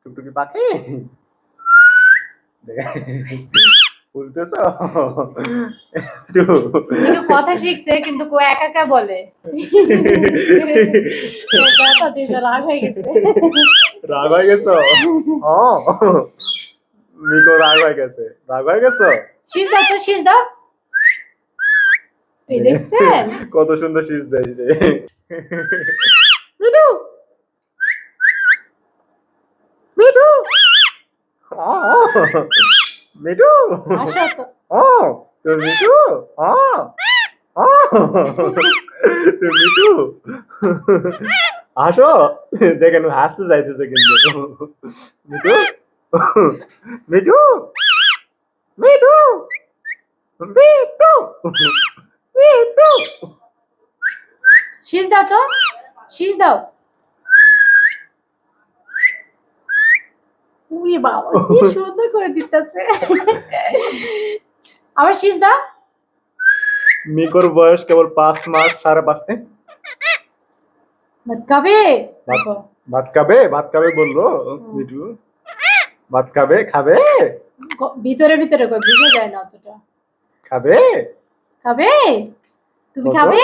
টুকটুকি পাখি বলতেছ মিঠু কথা শিখছে কিন্তু কো একা একা বলে কথা দিয়ে রাগ হয়ে গেছে রাগ হয়ে গেছ মিকো রাগ হয়ে গেছে শীষ দাও তো শীষ দাও এই দেখছেন কত সুন্দর শীষ দেয় সে মিঠু মিঠু মিঠু আসো তো তোর মিঠু মিঠু আসো দেখেন হাসতে যাইতেছে কিন্তু মিঠু মিঠু মিঠু মিঠু মিঠু শীষ দাও তো শীষ দাও উরে বাবা কি সুন্দর করে দিতেছে আবার শীষ দাও মিকোর বয়স কেবল 5 মাস 5.5 ভাত খাবে ভাত খাবে বললো মিঠু ভাত খাবে ভিতরে ভিতরে কই বুঝা যায় না অতটা খাবে খাবে তুমি বলো। খাবে